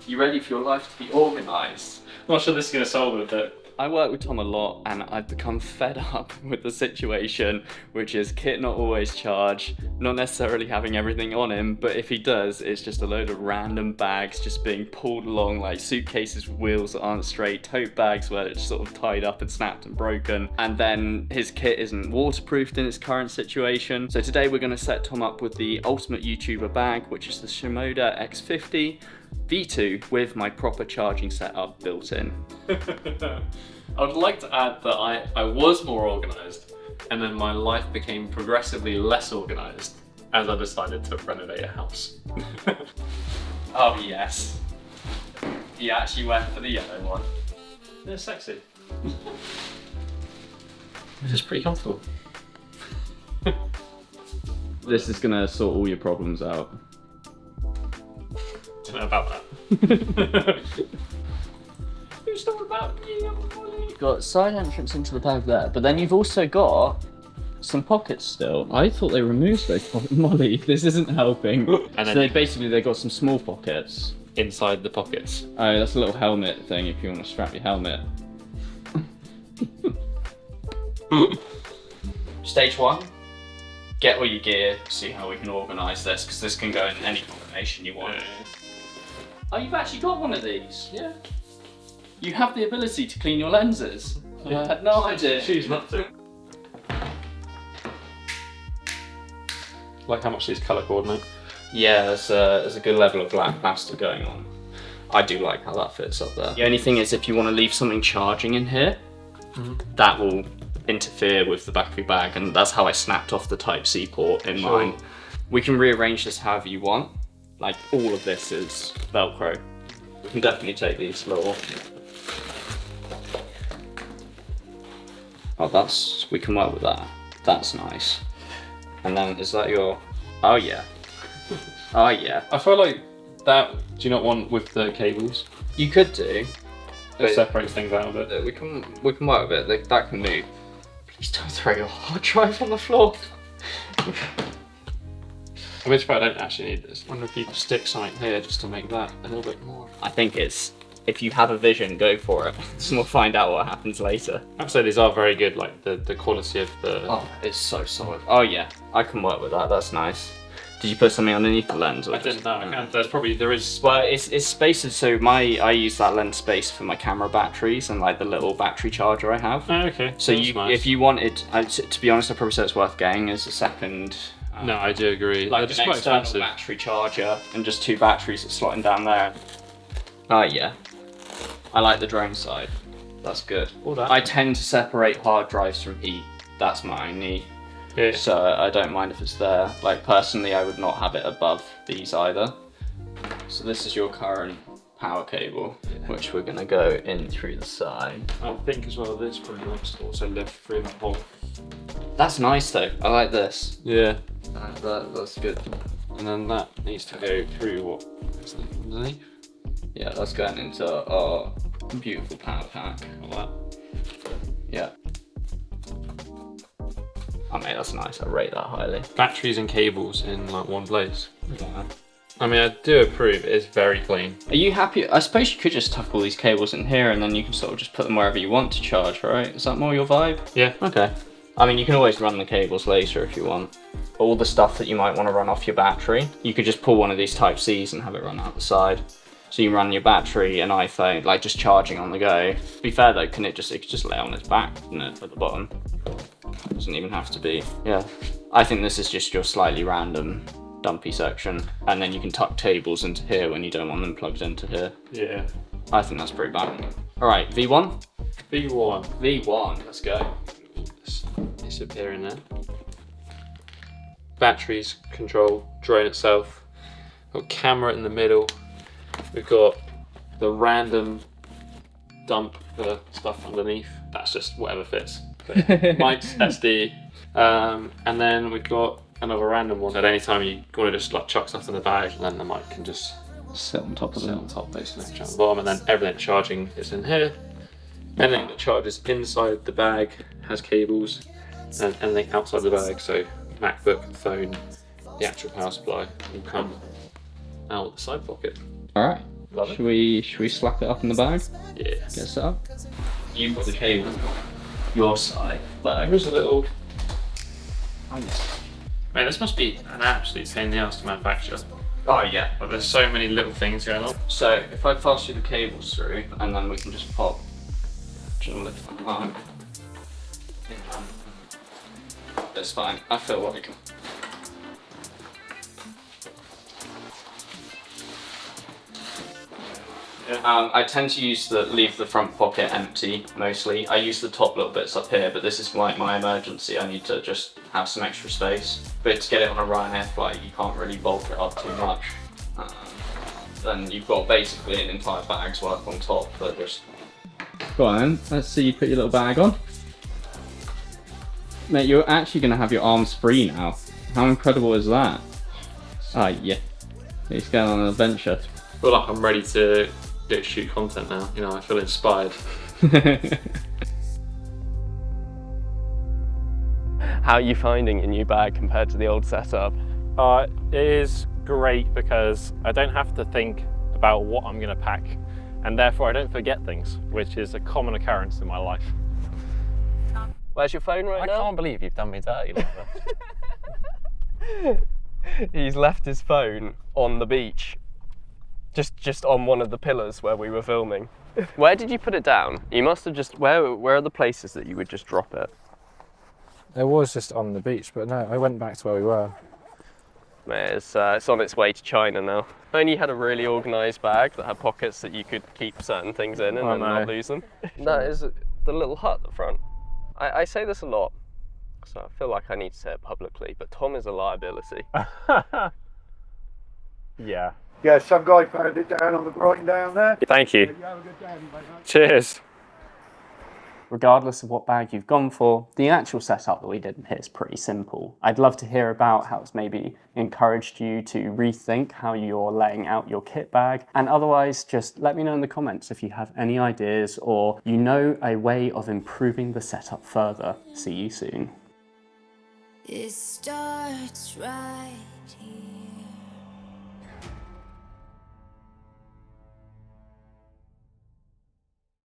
You ready for your life to be organised? I'm not sure this is going to solve it, but... I work with Tom a lot and I've become fed up with the situation, which is kit not always charged, not necessarily having everything on him, but if he does, it's just a load of random bags just being pulled along, like suitcases with wheels that aren't straight, tote bags where it's sort of tied up and snapped and broken, and then his kit isn't waterproofed in its current situation. So today we're going to set Tom up with the ultimate YouTuber bag, which is the Shimoda X50 V2 with my proper charging setup built in. I would like to add that I was more organised, and then my life became progressively less organised as I decided to renovate a house. Oh yes. He actually went for the yellow one. They're sexy. This is pretty comfortable. This is gonna sort all your problems out. Don't know about that. Who's talking about you? You've got side entrance into the bag there, but then you've also got some pockets still. I thought they removed those pockets. Molly, this isn't helping. And so they got some small pockets. Inside the pockets. Oh, that's a little helmet thing if you want to strap your helmet. Stage one, get all your gear, see how we can organise this, because this can go in any combination you want. Oh, you've actually got one of these? Yeah. You have the ability to clean your lenses. Yeah. I had no idea. Choose not to. Like how much these colour coordinate. Yeah, there's a good level of black plaster going on. I do like how that fits up there. The only thing is if you want to leave something charging in here, that will interfere with the back of your bag, and that's how I snapped off the Type-C port in mine. We can rearrange this however you want. Like, all of this is Velcro. We can definitely take these little... Oh, we can work with that. That's nice. And then, is that your... Oh, yeah. Oh, yeah. I feel like that, do you not want with the cables? You could do. It separates things out a bit. We can work with it. That can move. Please don't throw your hard drive on the floor. I wish I don't actually need this. I wonder if you could stick something here just to make that a little bit more. I think it's, if you have a vision, go for it. So we'll find out what happens later. I'd say these are very good, like the quality of the... Oh, it's so solid. Oh yeah, I can work with that, that's nice. Did you put something underneath the lens? Or I didn't know, I can't. There is... Well, it's spaces, so I use that lens space for my camera batteries and like the little battery charger I have. Oh, okay. So nice. If you wanted, to be honest, I'd probably say it's worth getting as a second... no, I do agree. Like just an quite external expensive. battery charger and just two batteries that slot in down there. Oh yeah. I like the drone side. That's good. I tend to separate hard drives from heat. That's my only. Yeah. So I don't mind if it's there. Like personally, I would not have it above these either. So this is your current power cable, which we're gonna go in through the side. I think as well this probably likes to also live through the hole. That's nice though. I like this. Yeah. That's good. And then that needs to go through what is that underneath? Yeah, that's going into our beautiful power pack. Like that. Yeah. Oh mate, that's nice. I rate that highly. Batteries and cables in like one place. Yeah. I mean, I do approve. It's very clean. Are you happy? I suppose you could just tuck all these cables in here and then you can sort of just put them wherever you want to charge, right? Is that more your vibe? Yeah. Okay. I mean, you can always run the cables later if you want. All the stuff that you might want to run off your battery, you could just pull one of these Type-Cs and have it run out the side. So you run your battery and iPhone, like just charging on the go. To be fair though, it could just lay on its back, couldn't it, at the bottom? Doesn't even have to be. Yeah. I think this is just your slightly random dumpy section, and then you can tuck tables into here when you don't want them plugged into here. Yeah. I think that's pretty bang. All right, V1? V1. V1, let's go. Disappear in there. Batteries, control, drone itself. Got camera in the middle. We've got the random dump for stuff underneath. That's just whatever fits. Mic's SD. And then we've got another random one. At any time you want to just like chuck stuff in the bag, and then the mic can just sit on top of sit it. on top basically, at the bottom, and then everything charging is in here. Anything that charges inside the bag has cables, and anything outside the bag, so MacBook, phone, the actual power supply, will come out the side pocket. All right, Love it. Should we slap it up in the bag? Yes. Get set up. You've got the cable your side, but There's a little. oh yeah. Man, this must be an absolute pain in the ass to manufacture. Oh yeah. Like, there's so many little things going on. So if I pass you the cables through, and then we can just pop. Lift them up. That's fine. I feel like. I tend to leave the front pocket empty mostly. I use the top little bits up here, but this is like my emergency. I need to just have some extra space. But to get it on a Ryanair flight, you can't really bulk it up too much. Then you've got basically an entire bag's worth on top, but just. Go on then, let's see you put your little bag on. Mate, you're actually going to have your arms free now. How incredible is that? Ah, yeah. He's going on an adventure. I feel like I'm ready to shoot content now. You know, I feel inspired. How are you finding your new bag compared to the old setup? It is great because I don't have to think about what I'm going to pack, and therefore I don't forget things, which is a common occurrence in my life. Where's your phone right now? I can't believe you've done me dirty like that. He's left his phone on the beach, just on one of the pillars where we were filming. Where did you put it down? You must have just, where are the places that you would just drop it? It was just on the beach, but no, I went back to where we were. It's on its way to China now. If only you had a really organised bag that had pockets that you could keep certain things in and then not lose them. That is the little hut at the front. I say this a lot, so I feel like I need to say it publicly, but Tom is a liability. Yeah. Yeah, some guy found it down on the Brighton down there. Thank you. You have a good day, mate. Cheers. Regardless of what bag you've gone for, the actual setup that we did here is pretty simple. I'd love to hear about how it's maybe encouraged you to rethink how you're laying out your kit bag, and otherwise just let me know in the comments if you have any ideas or you know a way of improving the setup further. See you soon. It starts right here.